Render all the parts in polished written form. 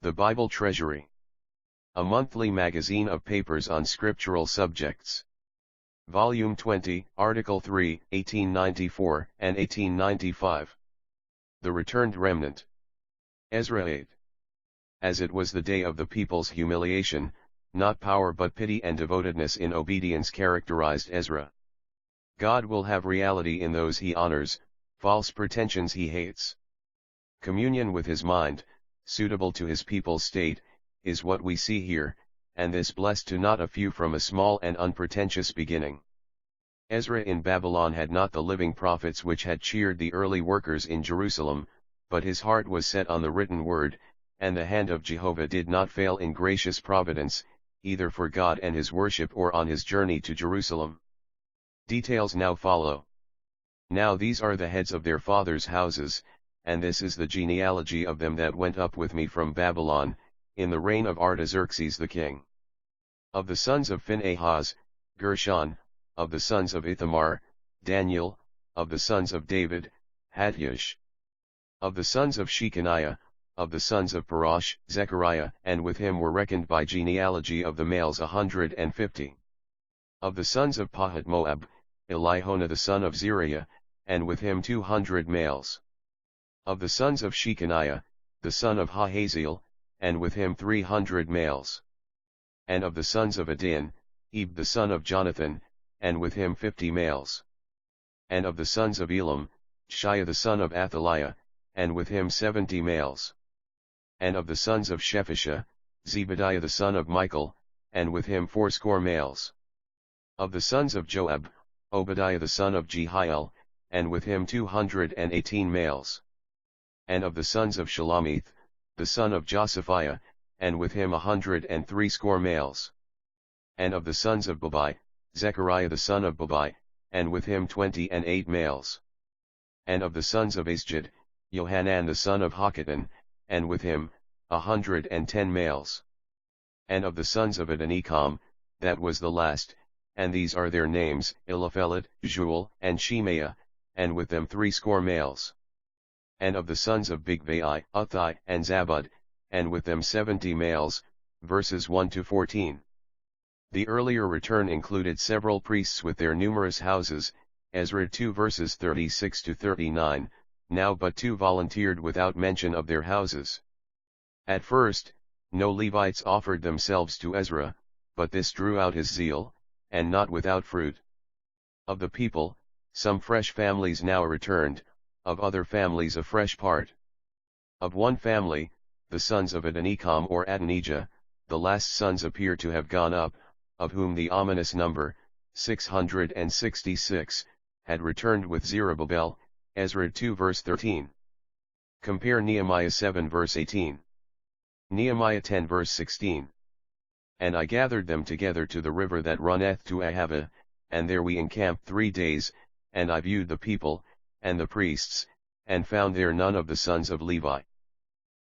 The Bible Treasury. A monthly magazine of papers on scriptural subjects. Volume 20, Article 3, 1894 and 1895. The Returned Remnant. Ezra 8. As it was the day of the people's humiliation, not power but pity and devotedness in obedience characterized Ezra. God will have reality in those he honors, false pretensions he hates. Communion with his mind, suitable to his people's state, is what we see here, and this blessed to not a few from a small and unpretentious beginning. Ezra in Babylon had not the living prophets which had cheered the early workers in Jerusalem, but his heart was set on the written word, and the hand of Jehovah did not fail in gracious providence, either for God and his worship or on his journey to Jerusalem. Details now follow. Now these are the heads of their fathers' houses, and this is the genealogy of them that went up with me from Babylon, in the reign of Artaxerxes the king. Of the sons of Phinehas, Gershon; of the sons of Ithamar, Daniel; of the sons of David, Hattush; of the sons of Shechaniah; of the sons of Parosh, Zechariah; and with him were reckoned by genealogy of the males 150. Of the sons of Pahat-Moab, Elihonah the son of Zeriah, and with him 200 males. Of the sons of Shechaniah, the son of Hahaziel, and with him 300 males. And of the sons of Adin, Eb the son of Jonathan, and with him 50 males. And of the sons of Elam, Shia the son of Athaliah, and with him 70 males. And of the sons of Shephisha, Zebadiah the son of Michael, and with him 80 males. Of the sons of Joab, Obadiah the son of Jehiel, and with him 218 males. And of the sons of Shelomith, the son of Josaphiah, and with him 160 males. And of the sons of Babai, Zechariah the son of Babai, and with him 28 males. And of the sons of Asjad, Johanan the son of Hakatan, and with him 110 males. And of the sons of Adonikam, that was the last, and these are their names, Eliphelet, Juel, and Shemaiah, and with them 80 males. And of the sons of Bigvai, Uthai, and Zabud, and with them 70 males, verses 1 to 14. The earlier return included several priests with their numerous houses, Ezra 2 verses 36 to 39, now but 2 volunteered without mention of their houses. At first, no Levites offered themselves to Ezra, but this drew out his zeal, and not without fruit. Of the people, some fresh families now returned, of other families a fresh part. Of one family, the sons of Adonikam or Adonijah, the last sons appear to have gone up, of whom the ominous number, 666, had returned with Zerubbabel, Ezra 2 verse 13. Compare Nehemiah 7 verse 18. Nehemiah 10 verse 16. And I gathered them together to the river that runneth to Ahava, and there we encamped 3 days, and I viewed the people, and the priests, and found there none of the sons of Levi.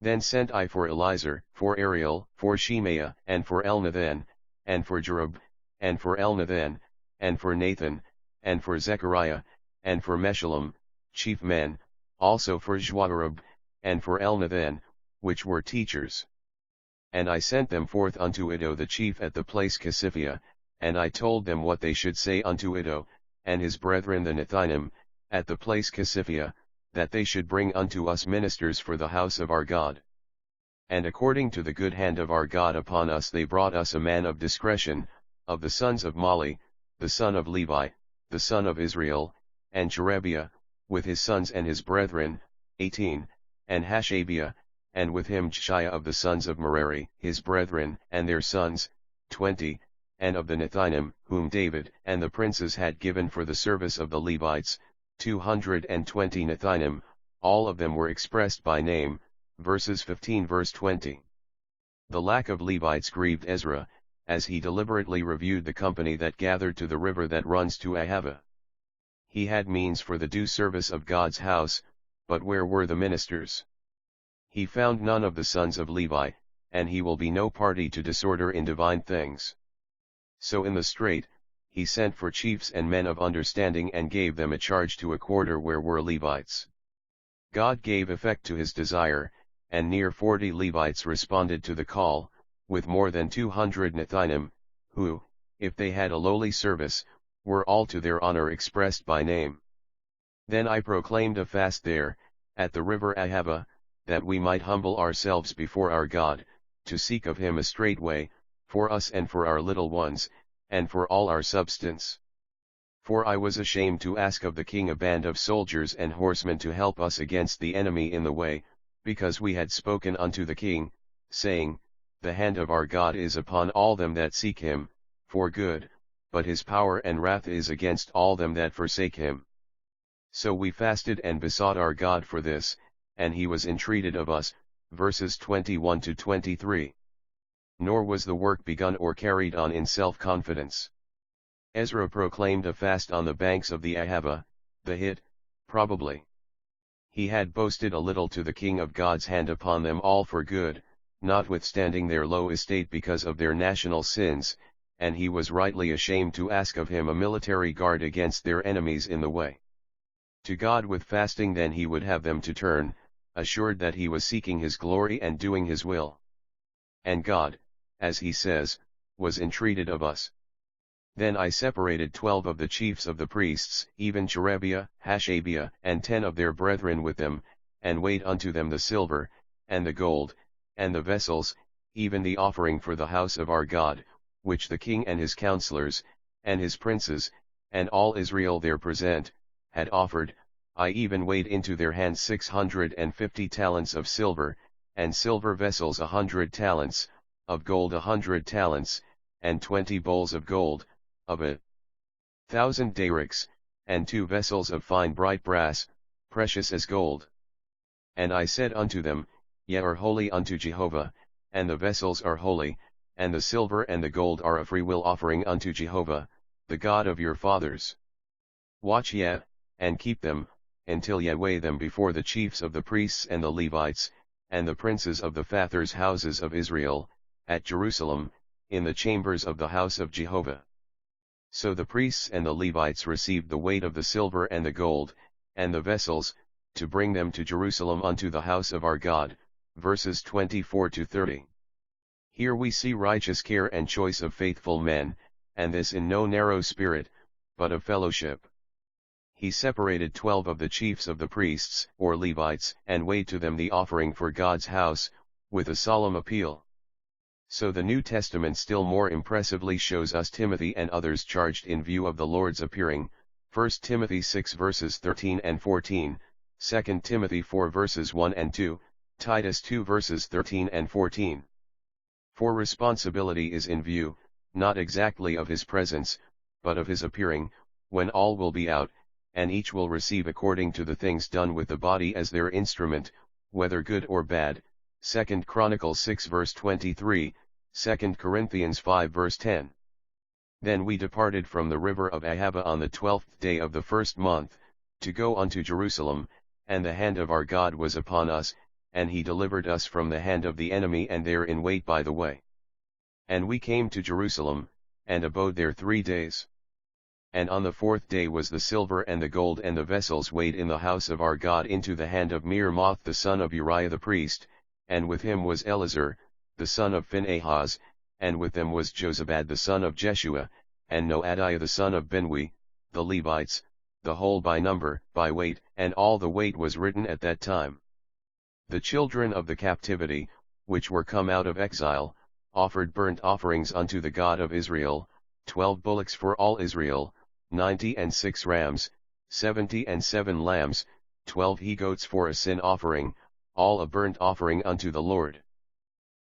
Then sent I for Elizur, for Ariel, for Shemaiah, and for Elnathan, and for Jerub, and for Elnathan, and for Nathan, and for Zechariah, and for Meshullam, chief men, also for Joarib, and for Elnathan, which were teachers. And I sent them forth unto Iddo the chief at the place Casiphia, and I told them what they should say unto Iddo, and his brethren the Nethinim, at the place Casiphia, that they should bring unto us ministers for the house of our God. And according to the good hand of our God upon us they brought us a man of discretion, of the sons of Mali, the son of Levi, the son of Israel, and Sherebiah, with his sons and his brethren, 18, and Hashabiah, and with him Jeshaiah of the sons of Merari, his brethren, and their sons, 20, and of the Nethinim, whom David and the princes had given for the service of the Levites, 220 Nethinim, all of them were expressed by name, verses 15 verse 20. The lack of Levites grieved Ezra, as he deliberately reviewed the company that gathered to the river that runs to Ahava. He had means for the due service of God's house, but where were the ministers? He found none of the sons of Levi, and he will be no party to disorder in divine things. So in the strait, he sent for chiefs and men of understanding and gave them a charge to a quarter where were Levites. God gave effect to his desire, and near 40 Levites responded to the call, with more than 200 Nethinim, who, if they had a lowly service, were all to their honor expressed by name. Then I proclaimed a fast there, at the river Ahava, that we might humble ourselves before our God, to seek of him a straight way, for us and for our little ones, and for all our substance. For I was ashamed to ask of the king a band of soldiers and horsemen to help us against the enemy in the way, because we had spoken unto the king, saying, The hand of our God is upon all them that seek him, for good, but his power and wrath is against all them that forsake him. So we fasted and besought our God for this, and he was entreated of us, verses 21 to 23. Nor was the work begun or carried on in self-confidence. Ezra proclaimed a fast on the banks of the Ahava, the Hit, probably. He had boasted a little to the king of God's hand upon them all for good, notwithstanding their low estate because of their national sins, and he was rightly ashamed to ask of him a military guard against their enemies in the way. To God with fasting then he would have them to turn, assured that he was seeking his glory and doing his will. And God, as he says, was entreated of us. Then I separated 12 of the chiefs of the priests, even Cherebiah, Hashabiah, and 10 of their brethren with them, and weighed unto them the silver, and the gold, and the vessels, even the offering for the house of our God, which the king and his counselors, and his princes, and all Israel there present, had offered. I even weighed into their hands 650 talents of silver, and silver vessels 100 talents, of gold 100 talents, and 20 bowls of gold, of 1,000 darics, and 2 vessels of fine bright brass, precious as gold. And I said unto them, Ye are holy unto Jehovah, and the vessels are holy, and the silver and the gold are a freewill offering unto Jehovah, the God of your fathers. Watch ye, and keep them, until ye weigh them before the chiefs of the priests and the Levites, and the princes of the fathers' houses of Israel, at Jerusalem, in the chambers of the house of Jehovah. So the priests and the Levites received the weight of the silver and the gold, and the vessels, to bring them to Jerusalem unto the house of our God, verses 24 to 30. Here we see righteous care and choice of faithful men, and this in no narrow spirit, but of fellowship. He separated 12 of the chiefs of the priests, or Levites, and weighed to them the offering for God's house, with a solemn appeal. So the New Testament still more impressively shows us Timothy and others charged in view of the Lord's appearing, 1 Timothy 6 verses 13 and 14, 2 Timothy 4 verses 1 and 2, Titus 2 verses 13 and 14. For responsibility is in view, not exactly of his presence, but of his appearing, when all will be out, and each will receive according to the things done with the body as their instrument, whether good or bad. 2 Chronicles 6 verse 23, 2 Corinthians 5 verse 10. Then we departed from the river of Ahava on the 12th day of the first month, to go unto Jerusalem, and the hand of our God was upon us, and he delivered us from the hand of the enemy and there in wait by the way. And we came to Jerusalem, and abode there 3 days. And on the 4th day was the silver and the gold and the vessels weighed in the house of our God into the hand of Meremoth the son of Uriah the priest, and with him was Eleazar, the son of Phinehas, and with them was Jozabad the son of Jeshua, and Noadiah the son of Binui, the Levites, the whole by number, by weight, and all the weight was written at that time. The children of the captivity, which were come out of exile, offered burnt offerings unto the God of Israel, 12 bullocks for all Israel, 96 rams, 77 lambs, 12 he-goats for a sin offering, all a burnt offering unto the Lord.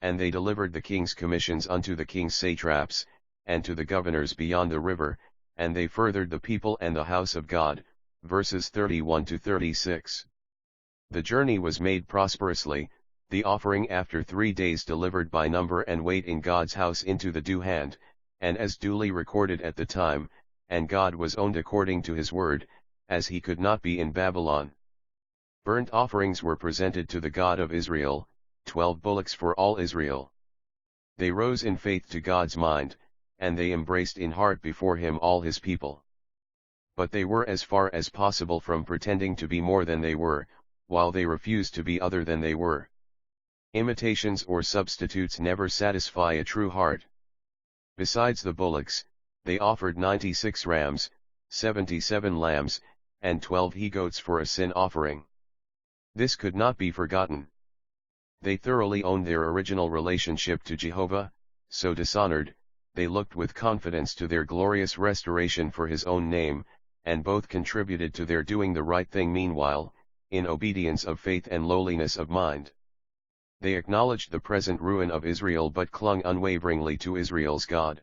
And they delivered the king's commissions unto the king's satraps, and to the governors beyond the river, and they furthered the people and the house of God, verses 31 to 36. The journey was made prosperously, the offering after 3 days delivered by number and weight in God's house into the due hand, and as duly recorded at the time, and God was owned according to his word, as he could not be in Babylon. Burnt offerings were presented to the God of Israel, 12 bullocks for all Israel. They rose in faith to God's mind, and they embraced in heart before him all his people. But they were as far as possible from pretending to be more than they were, while they refused to be other than they were. Imitations or substitutes never satisfy a true heart. Besides the bullocks, they offered 96 rams, 77 lambs, and 12 he-goats for a sin offering. This could not be forgotten. They thoroughly owned their original relationship to Jehovah, so dishonored, they looked with confidence to their glorious restoration for his own name, and both contributed to their doing the right thing meanwhile, in obedience of faith and lowliness of mind. They acknowledged the present ruin of Israel but clung unwaveringly to Israel's God.